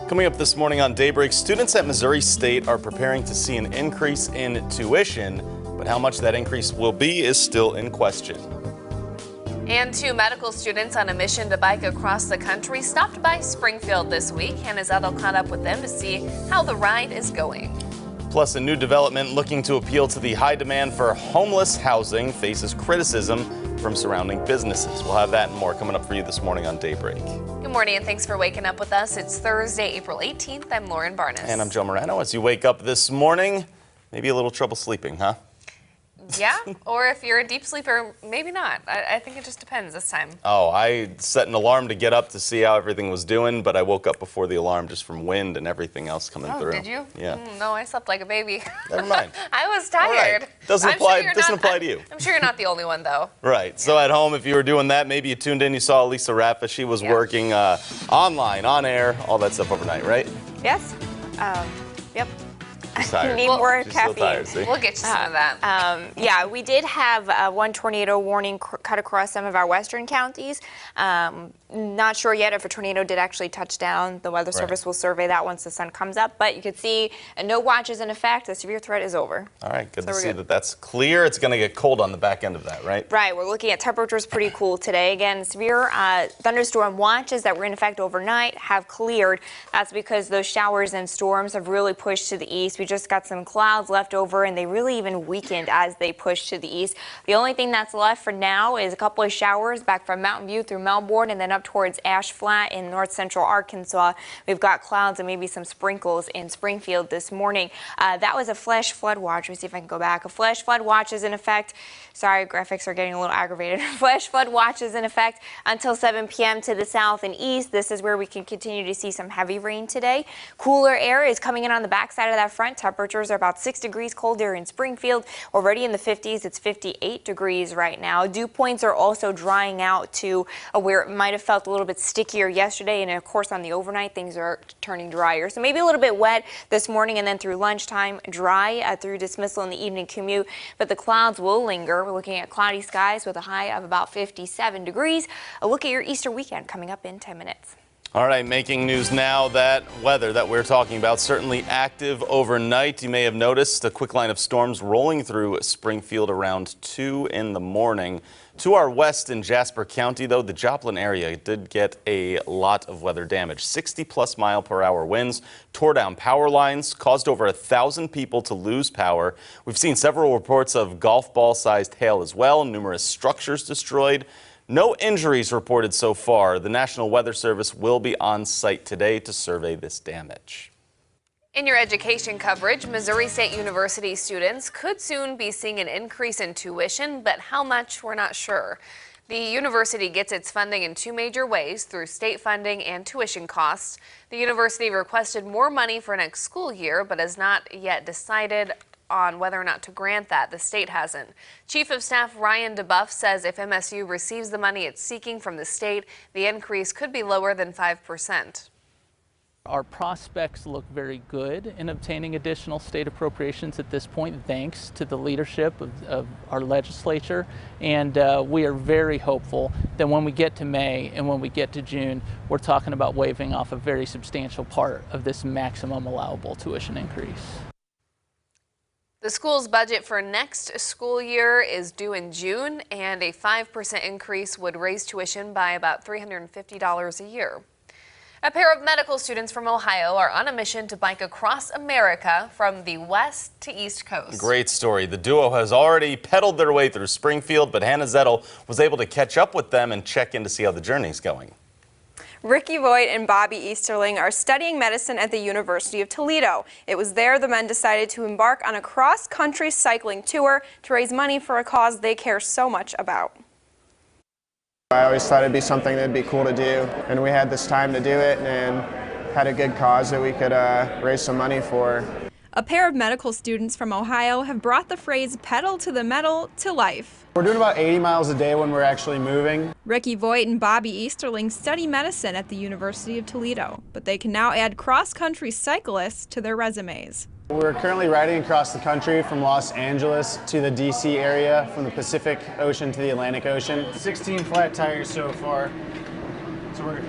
Coming up this morning on Daybreak, students at Missouri State are preparing to see an increase in tuition, but how much that increase will be is still in question. And two medical students on a mission to bike across the country stopped by Springfield this week. Hannah Zettel caught up with them to see how the ride is going. Plus, a new development looking to appeal to the high demand for homeless housing faces criticism from surrounding businesses. We'll have that and more coming up for you this morning on Daybreak. Good morning and thanks for waking up with us. It's Thursday, April 18th. I'm Lauren Barnes. And I'm Joe Morano. As you wake up this morning, maybe a little trouble sleeping, huh? Yeah, or if you're a deep sleeper, maybe not. I think it just depends this time. Oh, I set an alarm to get up to see how everything was doing, but I woke up before the alarm just from wind and everything else coming through. Did you? Yeah. No, I slept like a baby. Never mind. I was tired. Right. Doesn't apply to you. I'm sure you're not the only one, though. Right. Yeah. So at home, if you were doing that, maybe you tuned in, you saw Lisa Raffa. She was working online, on air, all that stuff overnight, right? Yes. Yep. She's tired. Need more She's caffeine. Still tired, see? We'll get you some of that. Yeah, we did have one tornado warning cut across some of our western counties. Not sure yet if a tornado did actually touch down. The Weather Service will survey that once the sun comes up. But you can see no watch is in effect. The severe threat is over. All right, good to see that that's clear. It's going to get cold on the back end of that, right? Right. We're looking at temperatures pretty cool today. Again, severe thunderstorm watches that were in effect overnight have cleared. That's because those showers and storms have really pushed to the east. We just got some clouds left over, and they really even weakened as they pushed to the east. The only thing that's left for now is a couple of showers back from Mountain View through Melbourne and then up towards Ash Flat in north central Arkansas. We've got clouds and maybe some sprinkles in Springfield this morning. That was a flash flood watch. Let me see if I can go back. A flash flood watch is in effect. Sorry, graphics are getting a little aggravated. Flash flood watch is in effect until 7 p.m. to the south and east. This is where we can continue to see some heavy rain today. Cooler air is coming in on the backside of that front. Temperatures are about 6 degrees colder in Springfield. Already in the 50s, it's 58 degrees right now. Dew points are also drying out to where it might have felt a little bit stickier yesterday, and of course on the overnight things are turning drier. So maybe a little bit wet this morning and then through lunchtime, dry through dismissal in the evening commute, but the clouds will linger. We're looking at cloudy skies with a high of about 57 degrees. A look at your Easter weekend coming up in 10 minutes. All right, making news now. That weather that we're talking about certainly active overnight. You may have noticed a quick line of storms rolling through Springfield around 2 in the morning. To our west in Jasper County, though, the Joplin area did get a lot of weather damage. 60-plus mile-per-hour winds tore down power lines, caused over 1,000 people to lose power. We've seen several reports of golf ball-sized hail as well, numerous structures destroyed. No injuries reported so far. The National Weather Service will be on site today to survey this damage. In your education coverage, Missouri State University students could soon be seeing an increase in tuition, but how much, we're not sure. The university gets its funding in two major ways, through state funding and tuition costs. The university requested more money for next school year, but has not yet decided on whether or not to grant that. The state hasn't. Chief of Staff Ryan DeBuff says if MSU receives the money it's seeking from the state, the increase could be lower than 5%. Our prospects look very good in obtaining additional state appropriations at this point, thanks to the leadership of our legislature. And we are very hopeful that when we get to May and when we get to June, we're talking about waiving off a very substantial part of this maximum allowable tuition increase. The school's budget for next school year is due in June, and a 5% increase would raise tuition by about $350 a year. A pair of medical students from Ohio are on a mission to bike across America from the west to east coast. Great story. The duo has already pedaled their way through Springfield, but Hannah Zettel was able to catch up with them and check in to see how the journey's going. Ricky Voigt and Bobby Easterling are studying medicine at the University of Toledo. It was there the men decided to embark on a cross-country cycling tour to raise money for a cause they care so much about. I always thought it'd be something that'd be cool to do, and we had this time to do it and had a good cause that we could raise some money for. A pair of medical students from Ohio have brought the phrase pedal to the metal to life. We're doing about 80 miles a day when we're actually moving. Ricky Voigt and Bobby Easterling study medicine at the University of Toledo, but they can now add cross-country cyclists to their resumes. We're currently riding across the country from Los Angeles to the DC area, from the Pacific Ocean to the Atlantic Ocean. 16 flat tires so far, so we're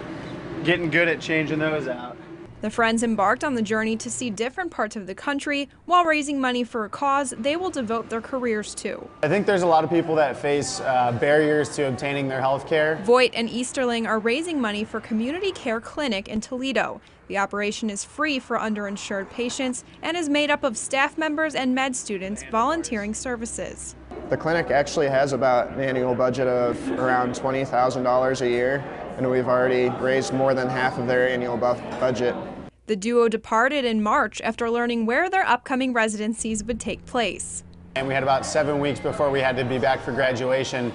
getting good at changing those out. The friends embarked on the journey to see different parts of the country while raising money for a cause they will devote their careers to. I think there's a lot of people that face barriers to obtaining their health care. Voigt and Easterling are raising money for Community Care Clinic in Toledo. The operation is free for underinsured patients and is made up of staff members and med students volunteering services. The clinic actually has about an annual budget of around $20,000 a year, and we've already raised more than half of their annual budget. The duo departed in March after learning where their upcoming residencies would take place. And we had about 7 weeks before we had to be back for graduation,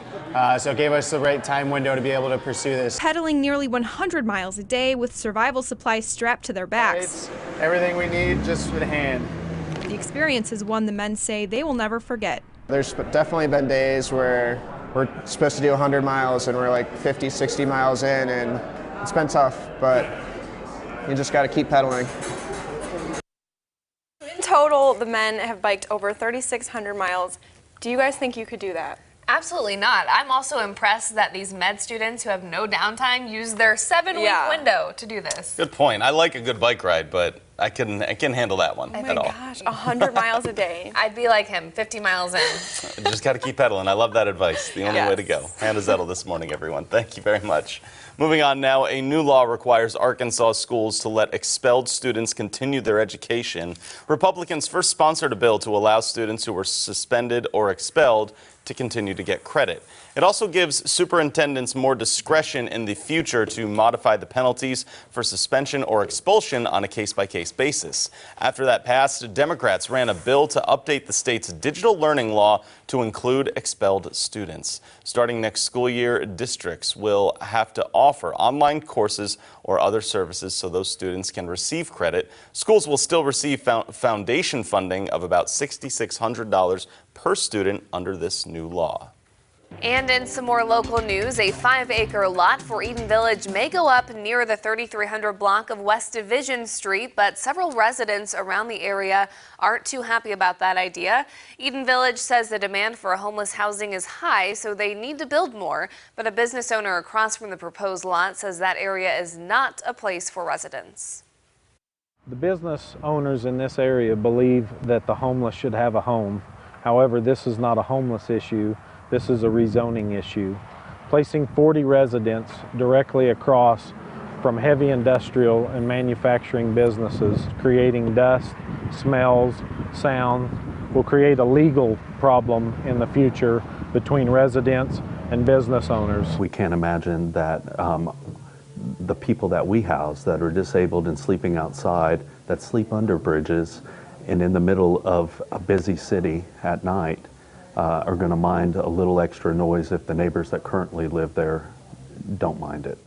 so it gave us the right time window to be able to pursue this. Pedaling nearly 100 miles a day with survival supplies strapped to their backs. It's everything we need just for the hand. The experience is one the men say they will never forget. There's definitely been days where we're supposed to do 100 miles and we're like 50, 60 miles in, and it's been tough, but you just got to keep pedaling. In total, the men have biked over 3,600 miles. Do you guys think you could do that? Absolutely not. I'm also impressed that these med students who have no downtime use their 7-week window to do this. Good point. I like a good bike ride, but I can handle that one at all. Gosh, 100 miles a day. I'd be like him, 50 miles in. Just got to keep pedaling. I love that advice. The only way to go. Hannah Zettel this morning, everyone. Thank you very much. Moving on now, a new law requires Arkansas schools to let expelled students continue their education. Republicans first sponsored a bill to allow students who were suspended or expelled to continue to get credit. It also gives superintendents more discretion in the future to modify the penalties for suspension or expulsion on a case-by-case basis. After that passed, Democrats ran a bill to update the state's digital learning law to include expelled students. Starting next school year, districts will have to offer online courses or other services so those students can receive credit. Schools will still receive foundation funding of about $6,600 per student under this new law. And in some more local news, a 5-acre lot for Eden Village may go up near the 3300 block of West Division Street, but several residents around the area aren't too happy about that idea. Eden Village says the demand for homeless housing is high, so they need to build more, but a business owner across from the proposed lot says that area is not a place for residents. The business owners in this area believe that the homeless should have a home. However, this is not a homeless issue. This is a rezoning issue. Placing 40 residents directly across from heavy industrial and manufacturing businesses, creating dust, smells, sound, will create a legal problem in the future between residents and business owners. We can't imagine that the people that we house that are disabled and sleeping outside, that sleep under bridges and in the middle of a busy city at night, are going to mind a little extra noise if the neighbors that currently live there don't mind it.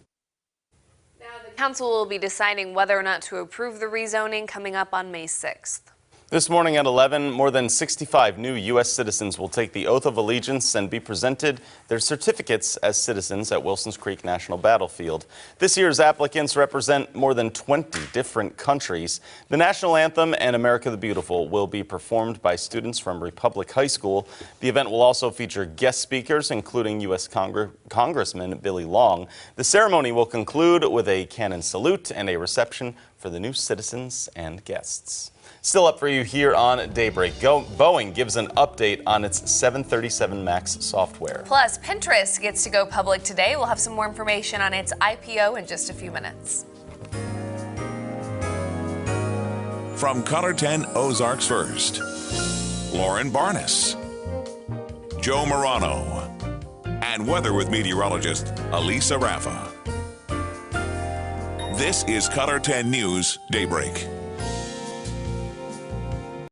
Now, the council will be deciding whether or not to approve the rezoning coming up on May 6th. This morning at 11, more than 65 new U.S. citizens will take the oath of allegiance and be presented their certificates as citizens at Wilson's Creek National Battlefield. This year's applicants represent more than 20 different countries. The national anthem and America the Beautiful will be performed by students from Republic High School. The event will also feature guest speakers, including U.S. Congressman Billy Long. The ceremony will conclude with a cannon salute and a reception for the new citizens and guests. Still up for you here on Daybreak. Boeing gives an update on its 737 MAX software. Plus, Pinterest gets to go public today. We'll have some more information on its IPO in just a few minutes. From Color 10 Ozarks First, Lauren Barnes, Joe Morano, and weather with meteorologist Elisa Raffa. This is Color 10 News Daybreak.